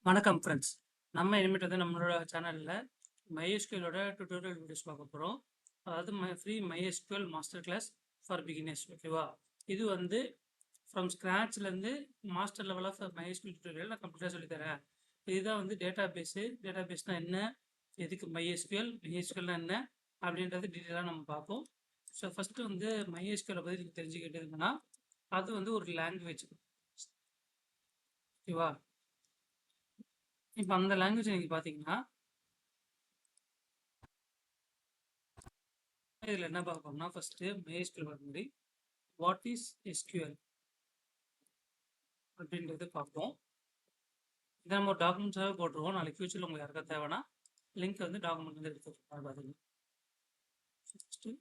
வணக்கம் ஃப்ரெண்ட்ஸ். நம்ம இனிமேட்டு வந்து நம்மளோட சேனல்ல MySQLோட டியூட்டோரியல் வீடியோஸ் பார்க்க போறோம். அதாவது free MySQL master class for beginners. ஓகேவா? இது வந்து ஃப்ரம் ஸ்க்ராட்ச்லேருந்து master level of MySQL tutorial நான் கம்ப்ளீட்டாக சொல்லித்தரேன். இதுதான் வந்து டேட்டாபேஸ்னா என்ன, எதுக்கு MySQLனா என்ன அப்படின்றது டீட்டெயிலாக நம்ம பார்ப்போம். ஸோ ஃபஸ்ட்டு வந்து MySQL பற்றி நீங்கள் தெரிஞ்சுக்கிட்டதுன்னா அது வந்து ஒரு லாங்குவேஜ். ஓகேவா? இப்போ அந்த லாங்குவேஜ் நீங்கள் பார்த்தீங்கன்னா இதில் என்ன பார்ப்போம்னா ஃபஸ்ட்டு MySQL முன்னாடி வாட் இஸ் எஸ்கியூஎல் அப்படின்றது பார்ப்போம். இதை நம்ம ஒரு டாக்குமெண்ட்ஸாகவே போட்டுருவோம். நாளைக்கு ஃபியூச்சரில் உங்களுக்கு யாருக்கா தேவைன்னா லிங்க் வந்து டாக்குமெண்ட் வந்து எடுத்து பார்த்தீங்க. ஃபஸ்ட்டு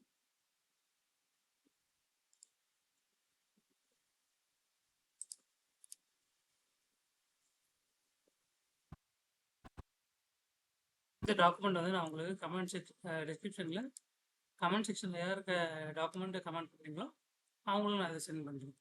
இந்த டாக்குமெண்ட் வந்து நான் உங்களுக்கு டிஸ்கிரிப்ஷனில் கமெண்ட் செக்ஷனில் யாருக்கு டாக்குமெண்ட்டை கமெண்ட் பண்ணுறீங்களோ அவங்களும் நான் இதை சென்ட் பண்ணுறேன்.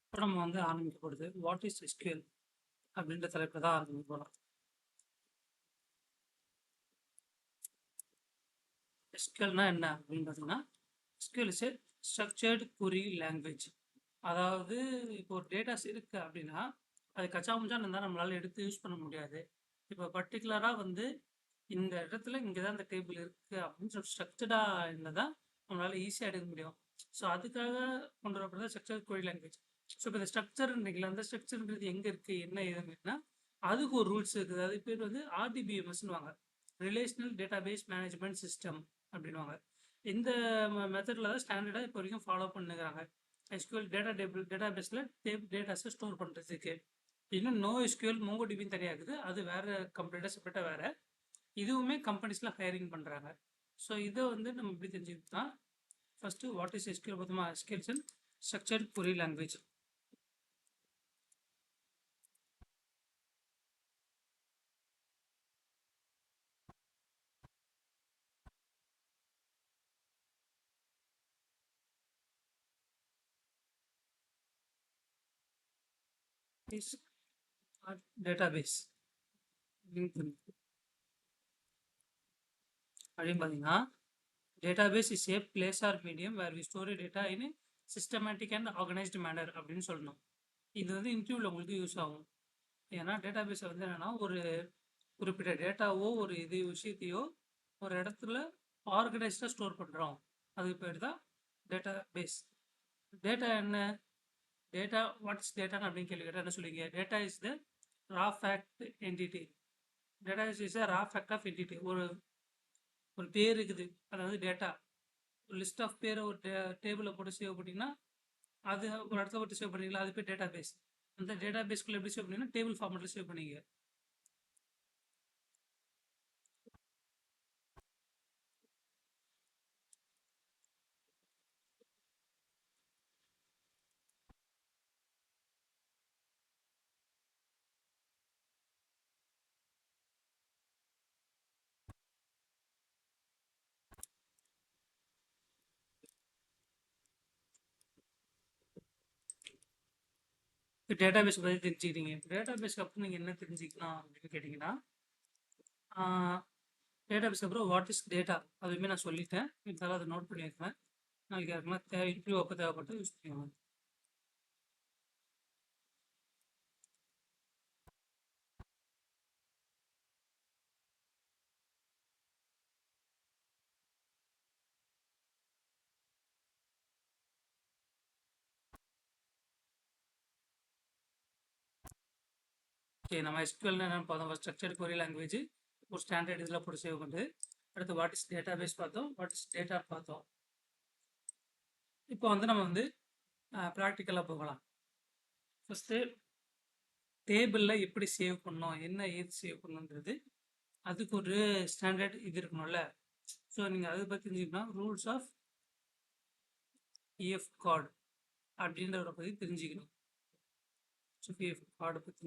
இப்போ நம்ம வந்து ஆரம்பிக்க போகிறது வாட் இஸ் எஸ்கியூஎல் அப்படின்ற தலைப்பில் தான் ஆரம்பிக்க போகிறோம். எஸ்கியூஎல்னா என்ன அப்படின்னு பார்த்தீங்கன்னா SQL is a structured query language. அதாவது இப்போ ஒரு டேட்டாஸ் இருக்குது அப்படின்னா அது கச்சாமுச்சான்னு இருந்தால் நம்மளால் எடுத்து யூஸ் பண்ண முடியாது. இப்போ பர்டிகுலராக வந்து இந்த இடத்துல இங்கே தான் இந்த டேபிள் இருக்குது அப்படின்னு சொல்லி ஸ்ட்ரக்சர்டாக இருந்தால் தான் நம்மளால் ஈஸியாக எடுக்க முடியும். ஸோ அதுக்காக கொண்டு வரப்படுறது ஸ்ட்ரக்சர் query லாங்குவேஜ். ஸோ இப்போ இந்த ஸ்ட்ரக்சர்ன்றீங்களா, அந்த ஸ்ட்ரக்சர்ன்றது எங்கே இருக்குது, என்ன ஏதுன்னா அதுக்கு ஒரு ரூல்ஸ் இருக்குது. அது பேர் வந்து RDBMSன்னு வாங்க, ரிலேஷனல் டேட்டாபேஸ் மேனேஜ்மெண்ட் சிஸ்டம் அப்படின்வாங்க. இந்த மெத்தடில் தான் ஸ்டாண்டர்டாக இப்போ வரைக்கும் ஃபாலோ பண்ணுறாங்க. எஸ்கியூஎல் டேட்டாபேஸில் டேட்டாஸை ஸ்டோர் பண்ணுறதுக்கு. இன்னும் நோ எஸ்கியூஎல் மோங்கோடிபின்னு தனியாக இருக்குது. அது வேறு கம்ப்ளீட்டாக செப்பரேட்டாக வேறு. இதுவுமே கம்பெனிஸில் ஹையரிங் பண்ணுறாங்க. ஸோ இதை வந்து நம்ம எப்படி தெரிஞ்சுக்கிட்டோம்னா ஃபஸ்ட்டு வாட் இஸ் எஸ்கியூஎல் பார்த்தோமா. SQL is structured query language. Is database அப்படின்னு பார்த்தீங்கன்னா database is a place or medium where we store data in systematic and organised manner அப்படின்னு சொல்லணும். இது வந்து இன்டர்வியூவில் உங்களுக்கு யூஸ் ஆகும். ஏன்னா டேட்டாபேஸை வந்து என்னென்னா ஒரு குறிப்பிட்ட டேட்டாவோ ஒரு விஷயத்தையோ ஒரு இடத்துல ஆர்கனைஸ்டாக ஸ்டோர் பண்ணுறோம், அதுக்கு பேர் தான் டேட்டா பேஸ். டேட்டா என்ன, டேட்டா வாட் இஸ் டேட்டான்னு அப்படின்னு கேள்வி கேட்டால் என்ன சொல்லுவீங்க? Data is the raw fact entity. Data is raw fact of entity. ஒரு பேர் இருக்குது, அதாவது டேட்டா. ஒரு லிஸ்ட் ஆஃப் பேரை ஒரு டேபிளில் போட்டு சேவ் பண்ணிங்கன்னா அது ஒரு இடத்துல போட்டு சேவ் பண்ணிக்கலாம், அது பேர் டேட்டா பேஸ். அந்த டேட்டா பேஸ்க்குள்ளே எப்படி சேவ் பண்ணிங்கன்னா டேபிள் ஃபார்மெட்டில் சேவ் பண்ணிங்க. இப்போ டேட்டா பேஸ் பற்றி தெரிஞ்சுக்கிட்டீங்க. டேட்டா பேஸ்க்கு அப்புறம் நீங்கள் என்ன தெரிஞ்சுக்கலாம் அப்படின்னு கேட்டிங்கன்னா டேட்டா பேஸ்க்கு அப்புறம் வாட் இஸ் டேட்டா அதுவுமே நான் சொல்லிட்டேன். இருந்தாலும் அதை நோட் பண்ணி வைக்கிறேன். நாளைக்கு யாருக்குன்னா இன்டர்வியூ அப்போ தேவைப்பட்டு யூஸ் பண்ணுவாங்க. ஓகே, நம்ம எஸ்கியூஎல்னா என்னென்னு பார்த்தோம். ஸ்ட்ரக்சர்டு query லாங்குவேஜ் ஒரு ஸ்டாண்டர்ட் இதில் போட்டு சேவ் பண்ணுறது. அடுத்து வாட் இஸ் டேட்டா பேஸ் பார்த்தோம், வாட் இஸ் டேட்டா பார்த்தோம். இப்போ வந்து நம்ம வந்து ப்ராக்டிக்கலாக போகலாம். ஃபஸ்ட்டு டேபிளில் எப்படி சேவ் பண்ணணும், என்ன ஏது சேவ் பண்ணணுன்றது அதுக்கு ஒரு ஸ்டாண்டர்ட் இது இருக்கணும்ல. ஸோ நீங்கள் அதை பற்றி தெரிஞ்சுக்கணும். ரூல்ஸ் ஆஃப் EF கார்டு அப்படின்றத பற்றி தெரிஞ்சுக்கணும். பிஎஃப் கார்டை பற்றி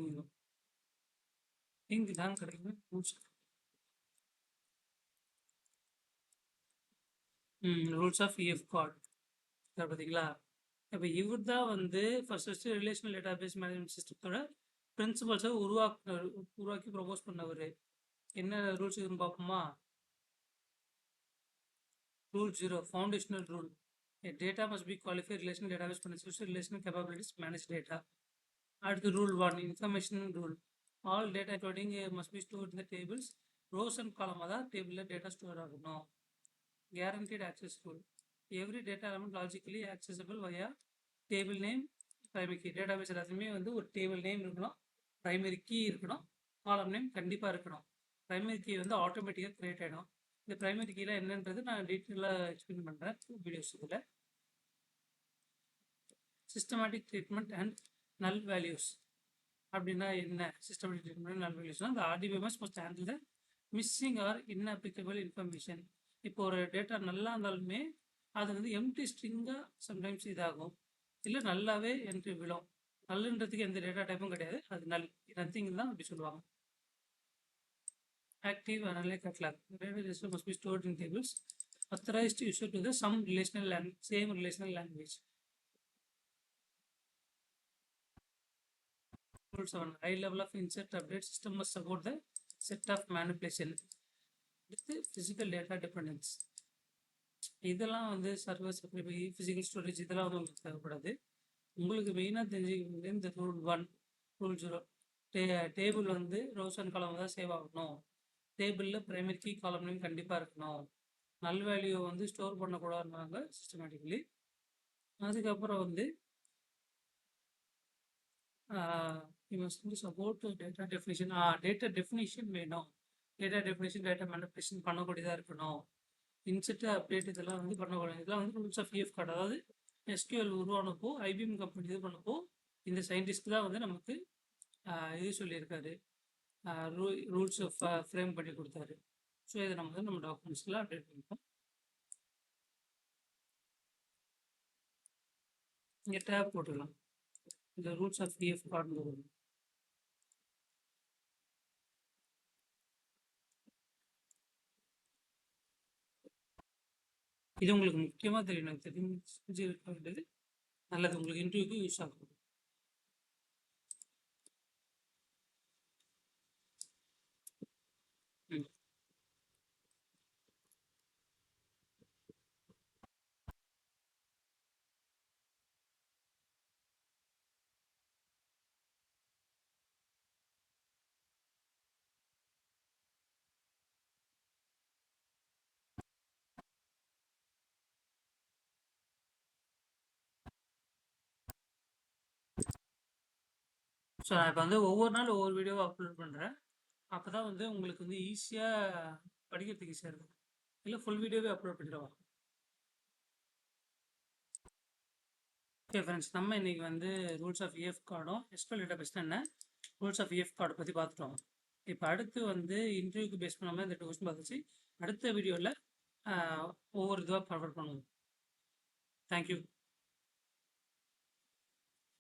லிங்க் தான் கிடைக்கும். ரூல்ஸ் ஆஃப் இஎஃப் கார்டு பார்த்தீங்களா? இப்போ இவர் தான் வந்து ஃபர்ஸ்ட் ரிலேஷனல் டேட்டாபேஸ் மேனேஜ்மெண்ட் சிஸ்டத்தோட பிரின்சிபல்ஸை உருவாக்கி ப்ரொபோஸ் பண்ணவர். என்ன ரூல்ஸ் இதுன்னு பார்ப்போமா? Rule 0, foundational rule. A data must be qualified relational database for necessary relational capabilities to manage data. Add the rule 1, information rule. All data including must be stored in the tables. Rows and column table data store ஆகணும். Guaranteed access rule. Every data element logically accessible via table name, primary key. Database எல்லாத்துமே வந்து ஒரு table name இருக்கணும், primary key இருக்கணும், column name கண்டிப்பாக இருக்கணும். Primary key வந்து ஆட்டோமேட்டிக்காக கிரியேட் ஆகிடும். இந்த பிரைமரி கீழே என்னன்றது நான் டீட்டெயிலாக எக்ஸ்பிளைன் பண்ணுறேன் வீடியோஸ் இதில். Systematic treatment and null values அப்படின்னா என்ன? சிஸ்டமேட்டிக் ட்ரீட்மெண்ட் நல் வேல்யூஸ்னால் இந்த RDBMS must handle the missing or inapplicable information. இப்போ ஒரு டேட்டா நல்லா இருந்தாலுமே அது வந்து எம்டி ஸ்ட்ரிங்காக சம்டைம்ஸ் இதாகும், இல்லை நல்லாவே என்ட்ரி விழும். நல்லுன்றதுக்கு எந்த டேட்டா டைப்பும் கிடையாது, அது நத்திங் தான் அப்படி சொல்லுவாங்க. Active analytic catalog. Data register must be stored in tables. Authorized to issue to the same relational language. Rule 7. High level of insert update system must support the set of manipulation with the physical data dependence. இதெல்லாம் வந்து server supply, physical storage இதெல்லாம் வந்து உங்களுக்கு தேவைப்படாது. உங்களுக்கு மெயினாக தெரிஞ்சுக்கிறது இந்த ரூல் 1, ரூல் 0. டேபிள் வந்து ரோஸ் அண்ட் காலம் தான் சேவ் ஆகணும். டேபிளில் ப்ரைமரி கீ காலம் நேம் கண்டிப்பாக இருக்கணும். நல் வேல்யூ வந்து ஸ்டோர் பண்ணக்கூடாதுனாங்க சிஸ்டமேட்டிக்கலி. அதுக்கப்புறம் வந்து support data definition. Data definition வேணும். டேட்டா டெஃபினிஷன் டேட்டா மேனிபுலேஷன் பண்ணக்கூடியதாக இருக்கணும். இன்செர்ட் அப்டேட் இதெல்லாம் வந்து பண்ணக்கூடாது. இதெல்லாம் வந்து ரூல்ஸ் ஆஃப் இஎஃப் கார்டு. அதாவது எஸ்கியூஎல் உருவானப்போ ஐபிஎம் கம்பெனி இது பண்ணப்போ இந்த சயின்டிஸ்ட் தான் வந்து நமக்கு இது சொல்லியிருக்காரு, ரூல்ஸ் ஃப்ரேம் பண்ணி கொடுத்தாரு. ஸோ இதை நம்ம வந்து நம்ம டாக்குமெண்ட்ஸ்லாம் அப்டேட் பண்ணிப்போம். இங்கே டேப் போட்டுக்கலாம். இந்த ரூல்ஸ் ஆஃப் இஎஃப் கார்டு வரும். இது உங்களுக்கு முக்கியமாக தெரியணும், தெரிஞ்சு இருக்க வேண்டியது நல்லது, உங்களுக்கு இன்டர்வியூக்கு யூஸ் ஆகும். ஸோ நான் இப்போ வந்து ஒவ்வொரு நாள் ஒவ்வொரு வீடியோவை அப்லோட் பண்ணுறேன். அப்போ தான் வந்து உங்களுக்கு வந்து ஈஸியாக படிக்கிறதுக்கு ஈஸியாக இருக்கும். இல்லை ஃபுல் வீடியோவே அப்லோட் பண்ணிடுவோம். ஓகே ஃப்ரெண்ட்ஸ், நம்ம இன்றைக்கி வந்து ரூல்ஸ் ஆஃப் இஎஃப் கார்டும் எஸ்கியூஎல் டேட்டாபேஸ் என்ன, ரூல்ஸ் ஆஃப் இஎஃப் கார்டை பற்றி பார்த்துட்டோம். இப்போ அடுத்து வந்து இன்டர்வியூக்கு பேஸ் பண்ணாமல் இந்த 2 கொஸ்டின் பார்த்துச்சு. அடுத்த வீடியோவில் ஒவ்வொரு இதுவாக கவர் பண்ணுவோம். தேங்க்யூ.